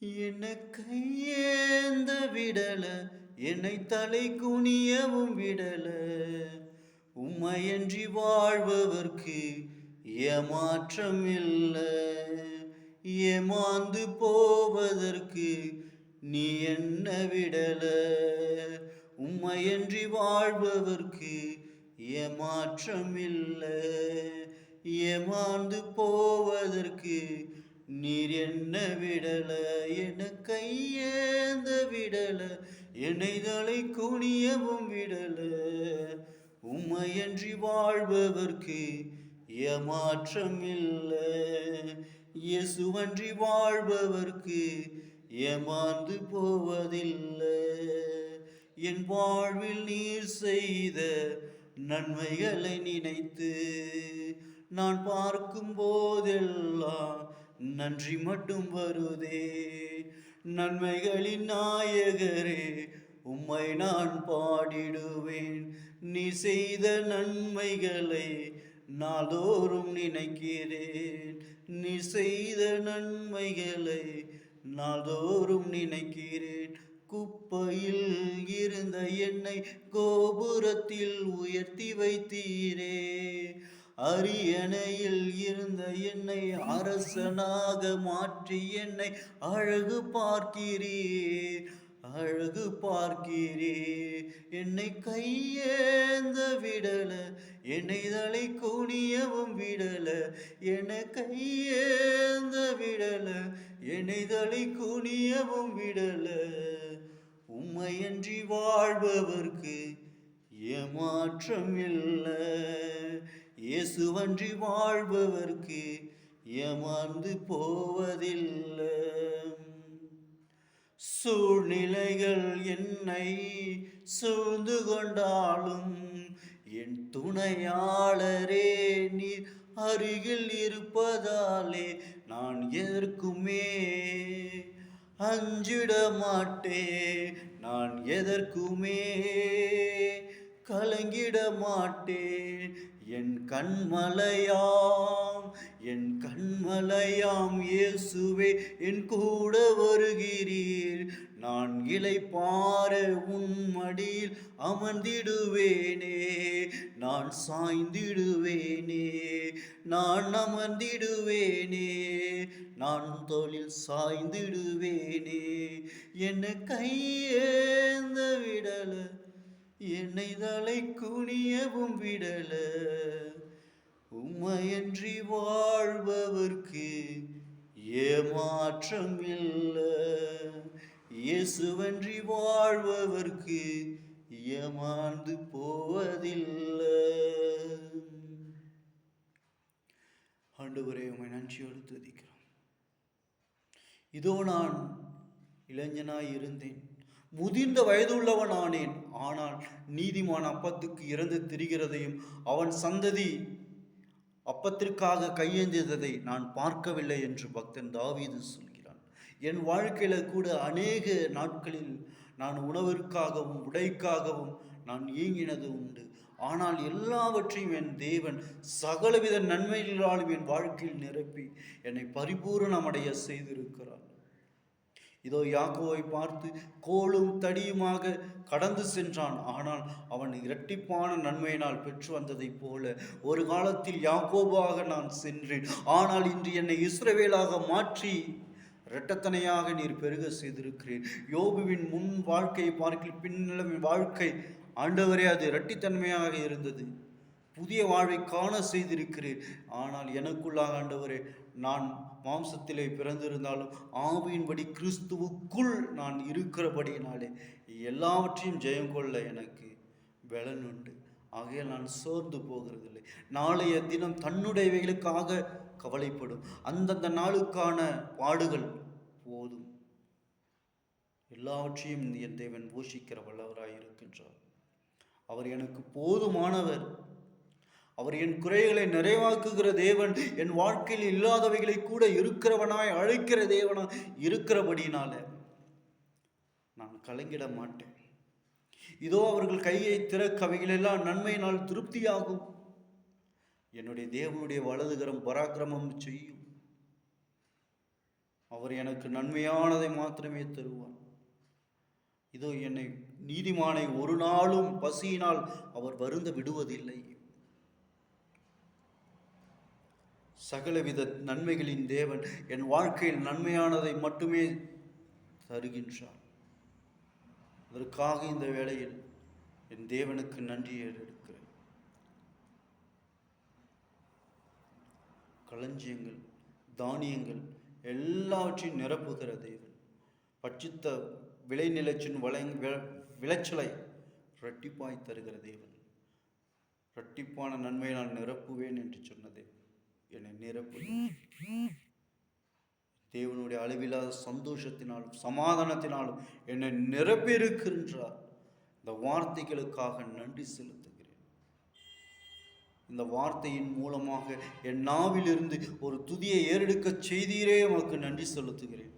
என்னை கையேந்த விடல, என்னை தலை குனியவும் விடல. உம்மையன்றி வாழ்பவர்க்கு ஏமாற்றம் இல்ல. ஏமாந்து போவதற்கு நீ என்ன விடல. உம்மையன்றி வாழ்பவர்க்கு ஏமாற்றம் இல்ல. ஏமாந்து போவதற்கு நீர் என்ன விடல. என கையேந்த விடல, என்னை தலை குனியவும் விடல. உம்மையன்றி வாழ்பவர்க்கு ஏமாற்றம் இல்ல. இயேசுவன்றி வாழ்பவர்க்கு ஏமாந்து போவதில்லை. என் வாழ்வில் நீர் செய்த நன்மைகளை நினைத்து நான் பார்க்கும் போதெல்லாம் நன்றி மட்டும் வருதே. நன்மைகளின் நாயகரே, உம்மை நான் பாடிடுவேன். நீ செய்த நன்மைகளை நாள்தோறும் நினைக்கிறேன். நீ செய்த நன்மைகளை நாள்தோறும் நினைக்கிறேன். குப்பையில் இருந்த என்னை கோபுரத்தில் உயர்த்தி வைத்தீரே. அரியணையில் இருந்த என்னை அரசனாக மாற்றி என்னை அழகு பார்க்கிறீர். அழகு பார்க்கிறீர். என்னை கையேந்த விடல, என்னை தலை குனியவும் விடல. என்னை கையேந்த விடல, என்னை தலை குனியவும் விடல. உம்மையன்றி வாழ்பவர்க்கு ஏமாற்றம் இல்லை. இயேசுவன்றி வாழ்பவர்க்கு ஏமாந்து போவதில்லை. சூழ்நிலைகள் என்னை சூழ்ந்து கொண்டாலும் என் துணையாளரே நீர் அருகில் இருப்பதாலே நான் எதற்குமே அஞ்சிட மாட்டேன். நான் எதற்குமே கலங்கிட மாட்டேன். என் கண்மலையாம் இயேசுவே என் கூட வருகிறீர். நான் இளைப்பாற உன் மடியில் அமர்ந்திடுவேனே. நான் சாய்ந்திடுவேனே. நான் அமர்ந்திடுவேனே. நான் தோளில் சாய்ந்திடுவேனே. என்னை கையேந்த விடல, என்னை தலை குனியவும் விடல. உம்மையன்றி வாழ்பவர்க்கு ஏமாற்றம் இல்லை. இயேசுவன்றி வாழ்பவர்க்கு ஏமாந்து போவதில்லை. ஆண்டவரே, உம்மை நன்றியோடு துதிக்கிறோம். இதோ நான் இளைஞனாய் இருந்தேன், முதிர்ந்த வயதுள்ளவன் ஆனேன். ஆனால் நீதிமான் அப்பத்துக்கு இறந்து திரிகிறதையும் அவன் சந்ததி அப்பத்திற்காக கையேந்தியதை நான் பார்க்கவில்லை என்று பக்தன் தாவீது சொல்கிறான். என் வாழ்க்கையில கூட அநேக நாட்களில் நான் உணவிற்காகவும் உடைக்காகவும் நான் ஏங்கினது உண்டு. ஆனால் எல்லாவற்றையும் என் தேவன் சகலவித நன்மைகளாலும் என் வாழ்க்கையில் நிரப்பி என்னை பரிபூரணமடைய செய்திருக்கிறார். இதோ யாக்கோவை பார்த்து கோலும் தடியுமாக கடந்து சென்றான். ஆனால் அவன் இரட்டிப்பான நன்மையினால் பெற்று வந்ததைப் போல ஒரு காலத்தில் யாக்கோபாக நான் சென்றேன். ஆனால் இன்று என்னை இஸ்ரவேலாக மாற்றி இரட்டத்தனையாக நீர் பெருக செய்திருக்கிறேன். யோபுவின் முன் வாழ்க்கையை பார்க்க பின்னளவின் வாழ்க்கை ஆண்டவரே அது இரட்டித்தன்மையாக இருந்தது. புதிய வாழ்வை காண செய்திருக்கிறேன். ஆனால் எனக்குள்ளாக ஆண்டவரே, நான் மாம்சத்திலே பிறந்திருந்தாலும் ஆவியின்படி கிறிஸ்துவுக்குள் நான் இருக்கிறபடியினாலே எல்லாவற்றையும் ஜெயம் கொள்ள எனக்கு பலன் உண்டு. ஆகையால் நான் சோர்ந்து போகிறதில்லை. நாளைய தினம் தன்னுடையவைகளுக்காக கவலைப்படும். அந்தந்த நாளுக்கான பாடுகள் போதும். எல்லாவற்றையும் என் தேவன் போஷிக்கிற வல்லவராய் இருக்கின்றார். அவர் எனக்கு போதுமானவர். அவர் என் குறைகளை நிறைவாக்குகிற தேவன். என் வாழ்க்கையில் இல்லாதவைகளை கூட இருக்கிறவனாய் அழைக்கிற தேவனாய் இருக்கிறபடினால நான் கலங்கிட மாட்டேன். இதோ அவர்கள் கையை திறக்க அவைகளெல்லாம் நன்மையினால் திருப்தியாகும். என்னுடைய தேவனுடைய வலதுகரம் பராக்கிரமம் செய்யும். அவர் எனக்கு நன்மையானதை மாத்திரமே தருவார். இதோ என்னை நீதிமானை ஒரு நாளும் பசியினால் அவர் வருந்த விடுவதில்லை. சகலவித நன்மைகளின் தேவன் என் வாழ்க்கையில் நன்மையானதை மட்டுமே தருகின்றார். அதற்காக இந்த வேளையில் என் தேவனுக்கு நன்றி எடுக்கிறேன். களஞ்சியங்கள், தானியங்கள் எல்லாவற்றையும் நிரப்புகிற தேவன், பட்சித்த விளைநிலச்சின் விளைச்சலை இரட்டிப்பாய் தருகிற தேவன், இரட்டிப்பான நன்மையை நான் நிரப்புவேன் என்று சொன்னதே என்னை நிரப்பு. தேவனுடைய அளவில்லாத சந்தோஷத்தினாலும் சமாதானத்தினாலும் என்னை நிரப்பியிருக்கின்றார். இந்த வார்த்தைகளுக்காக நன்றி செலுத்துகிறேன். இந்த வார்த்தையின் மூலமாக என் நாவிலிருந்து ஒரு துதியை ஏறெடுக்க செய்தீரே உமக்கு நன்றி செலுத்துகிறேன்.